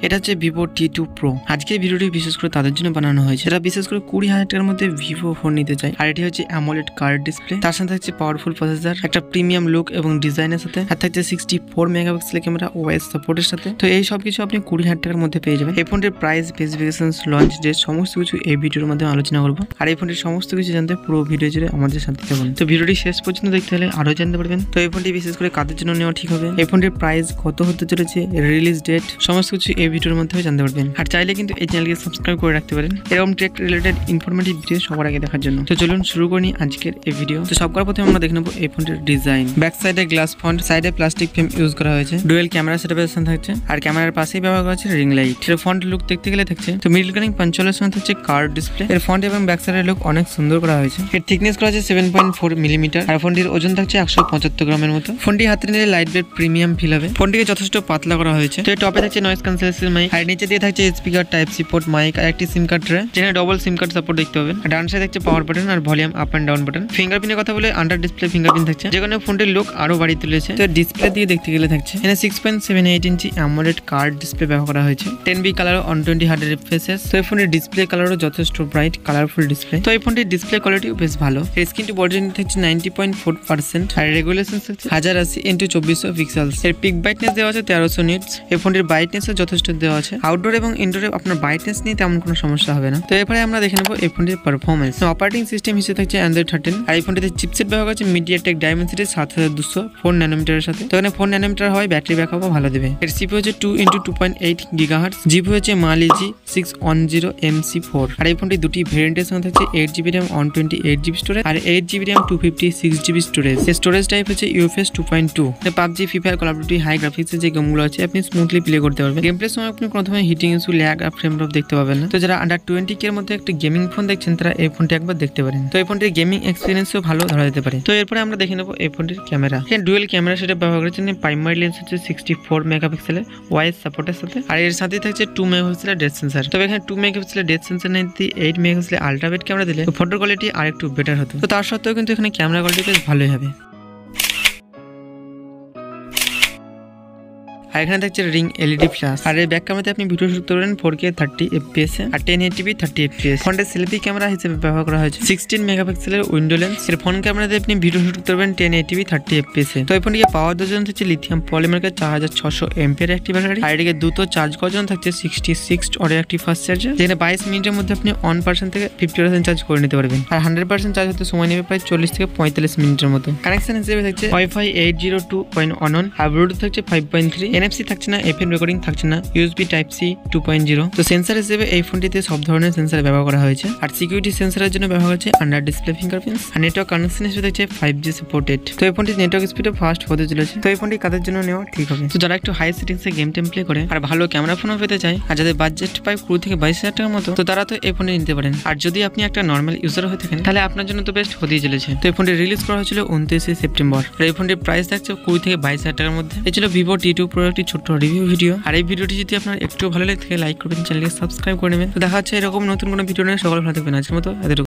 এটা হচ্ছে Vivo T2 Pro। আজকের ভিডিওটি বিশেষ করে তাদের জন্য বানানো হয়েছে যারা বিশেষ করে 20,000 টাকার মধ্যে ভিভো ফোন নিতে চায়। আর এটি হচ্ছে অ্যামোলেড কার্ড ডিসপ্লে, তার সাথে থাকছে পাওয়ারফুল প্রসেসর, একটা প্রিমিয়াম লুক এবং ডিজাইনের সাথে, আর থাকছে 64 মেগাপিক্সেলের ক্যামেরা ওএস সাপোর্টের সাথে। তো এই সব কিছু আপনি 20,000 টাকার মধ্যে পেয়ে যাবেন। এই ফোনটির প্রাইস, স্পেসিফিকেশন, লঞ্চ ডেট সমস্ত কিছু এই ভিডিওর মাধ্যমে আলোচনা করবো। আর এই ফোনটির সমস্ত কিছু জানতে পুরো ভিডিও জুড়ে আমাদের সাথে থাকুন। তো ভিডিওটি শেষ পর্যন্ত দেখতে হলে আরো জানতে পারবেন। তো এই ফোনটি বিশেষ করে কাদের জন্য নেওয়া ঠিক হবে, এই ফোনটির প্রাইস কত হতে চলেছে, রিলিজ ডেট সমস্ত কিছু এই ভিডিওর মধ্যে জানতে পারবেন। আর চাইলে কিন্তু এই চ্যানেলকে সাবস্ক্রাইব করে রাখতে পারেন এরকম টেক রিলেটেড ইনফরমেটিভ ভিডিও সবার আগে দেখার জন্য। তো চলুন শুরু করি আজকের এই ভিডিও। তো সবকর প্রথমে আমরা দেখে নেবো এই ফোনটির ডিজাইন। ব্যাক সাইডে গ্লাস ফন্ট, সাইডে প্লাস্টিক ফ্রেম ইউজ করা হয়েছে, ডুয়েল ক্যামেরা সেটআপের সাথে থাকছে, আর ক্যামেরার পাশেই ব্যবহার করা হচ্ছে রিং লাইট। এর ফন্ট লুক দেখতে গেলে থাকছে তো মিডল কানিং পাঞ্চলের সঙ্গে থাকছে কার্ড ডিসপ্লে। এর ফন্ট এবং ব্যাক সাইডের লুক অনেক সুন্দর করা হয়েছে। এর থিকনেস করা আছে 7.4 মিলিমিটার, আর ফোনটির ওজন থাকছে 175 গ্রামের মতো। ফোনটি হাতে নিলে লাইট ওয়েট প্রিমিয়াম ফিল হবে। ফোনটিকে যথেষ্ট পাতলা করা হয়েছে। তো টপে থাকছে নয়েজ ক্যান্সেলেশন মাইক, আর নিচে দিয়ে থাকছে speaker type C port mic, আর একটি সিম কার্ড ট্রে যেখানে ডবল সিম কার্ড সাপোর্ট দেখতে পাবেন। আর ডান সাইডে থাকছে পাওয়ার বাটন আর volume up and down button. ফিঙ্গারপ্রিন্টের কথা বলে আন্ডার ডিসপ্লে ফিঙ্গারপ্রিন্ট থাকছে, যেখানে ফোনটির লুক আরো বাড়িয়ে তুলেছে। তো ডিসপ্লে দিয়ে দেখতে গেলে থাকছে এখানে 6.78 ইঞ্চি অ্যামোলেড কার্ড ডিসপ্লে ব্যবহার করা হয়েছে। 10B colour 120 hertz রিফ্রেশেস। তো এই ফোনের ডিসপ্লে কালারও যথেষ্ট ব্রাইট কালারফুল ডিসপ্লে। তো এই ফোনটির ডিসপ্লে কোয়ালিটিও বেশ ভালো। এর স্ক্রিনটি বডি থাকছে 90.4%, আর রেগুলেশন থাকছে 1080x2400 পিক্সেলস। এর পিক ব্রাইটনেস দেওয়া আছে 1300 নিটস। এই ফোনটির ব্রাইটনেসও যথেষ্ট দেওয়া আছে। আউটডোর এবং ইনডোরে আপনার ব্রাইটনেস নিয়ে তেমন কোনো সমস্যা হবে না। তো এরপরে আমরা দেখে নেবো এই ফোনটির পারফরমেন্স। অপারেটিং সিস্টেম হিসেবে থাকছে Android 13, আর এই ফোনটিতে চিপসেট ব্যবহার করা হচ্ছে MediaTek Dimensity 7200 4 ন্যানোমিটারের সাথে। তো এখানে 4 ন্যানোমিটার হয়, ব্যাটারি ব্যাকআপও ভালো দেবে। এর CPU হচ্ছে 2x2.8 GHz, জিপি হচ্ছে Mali-G 610MC4। আর এই ফোনটি দুটি ভেরিয়েন্টের সঙ্গে থাকছে 8GB RAM 128GB স্টোরেজ, আর 8GB RAM 256GB স্টোরেজ। এর স্টোরেজ টাইপ হচ্ছে UFS 2.2। PUBG, free fire, call of duty high গ্রাফিক্সের যে গেমগুলো আছে আপনি স্মুথলি প্লে করতে পারবেন। গেম প্লের সময় আপনি কোনো ধরনের হিটিং ইস্যু, ল্যাগ আর ফ্রেম ড্রপ দেখতে পাবেন না। তো যারা আন্ডার 20K এর মধ্যে একটা গেমিং ফোন দেখছেন তারা এই ফোনটি একবার দেখতে পারেন। তো এই ফোনটির গেমিং এক্সপিরিয়েন্সও ভালো ধরা যেতে পারে। তো এরপরে আমরা দেখে নেবো এই ফোনটির ক্যামেরা। এখানে ডুয়েল ক্যামেরা সেটা ব্যবহার করেছেন। প্রাইমারি লেন্স হচ্ছে 64 মেগাপিক্সেলের ওয়াইস সাপোর্টের সাথে, আর এর সাথে থাকছে 2 মেগাপিক্সেলের ডেপথ সেন্সর। তবে এখানে 2 মেগাপিক্সেলের ডেপথ সেন্সর না দিয়ে 8 মেগাপিক্সেলের আলট্রা ওয়াইড ক্যামেরা দিলে ফটোর কোয়ালিটি আর একটু বেটার হতো। তো তার সত্ত্বেও কিন্তু এখানে ক্যামেরা কোয়ালিটি বেশ ভালোই হবে। আর এখানে থাকছে রিং LED ফ্ল্যাশ, আর এই ব্যাক ক্যামেরাতে আপনি ভিডিও শুট করবেন 4K 30 FPS আর 1080p 30 FPS। ফোনটা সেলফি ক্যামেরা হিসেবে ব্যবহার করা হয়েছে 16 মেগাপিক্সেলের উইন্ডো লেন্স। এর ফোন ক্যামেরাতে আপনি ভিডিও শুট করবেন 1080p 30 FPS। তো এই ফোনটিকে পাওয়ার দেওয়ার জন্য থাকছে লিথিয়াম পলিমারের 4600 mAh একটি ব্যাটারি, আর এটিকে দ্রুত চার্জ করার জন্য থাকছে 66 ওয়াটের একটি ফাস্ট চার্জার, যেখানে 22 মিনিটের মধ্যে আপনি 1% থেকে 50% চার্জ করে নিতে পারবেন। আর 100% চার্জ হতে সময় নেবে প্রায় 40 থেকে 45 মিনিটের মতো। কানেকশন হিসেবে থাকছে Wi-Fi 802.11, আর ব্লুটুথ থাকছে 5.3, NFC থাকছে না, FM রেকর্ডিং থাকছে না, USB টাইপ সি 2.0। তো সেন্সর হিসেবে এই ফোনটিতে সব ধরনের সেন্সর ব্যবহার করা হয়েছে, আর সিকিউরিটি সেন্সরের জন্য ব্যবহার হচ্ছে আন্ডার ডিসপ্লে ফিঙ্গারপ্রিন্টস। আর নেটওয়ার্ক কানেকশন হিসেবে থাকছে 5G সাপোর্টেড। তো এই ফোনটি নেটওয়ার্ক স্পিডে ফাস্ট হতে চলেছে। তো এই ফোনটি কাদের জন্য নেওয়া ঠিক হবে, তো যারা একটু হাই সেটিংসে গেম টেম প্লে করে আর ভালো ক্যামেরা ফোনও পেতে চায়, আর যাদের বাজেট পায় 20 থেকে 22,000 টাকার মতো, তো তারা তো এই ফোনটি নিতে পারেন। আর যদি আপনি একটা নর্মাল ইউজার হয়ে থাকেন তাহলে আপনার জন্য তো বেস্ট হতেই চলেছে। তো এই ফোনটি রিলিজ করা হয়েছিল 29 সেপ্টেম্বর, আর এই ফোনটির প্রাইস থাকছে 20 থেকে 22,000 টাকার মধ্যে। এই ছিল ভিভো T2 Pro একটি ছোট্ট রিভিউ ভিডিও। আর এই ভিডিওটি যদি আপনার একটু ভালো লাগে থাকে লাইক করবেন, চ্যানেলকে সাবস্ক্রাইব করে নেবেন। তো দেখা হচ্ছে এরকম নতুন কোনো ভিডিও নিয়ে। সকল ভালো থাকবেন। আজকের মতো এতটুকু।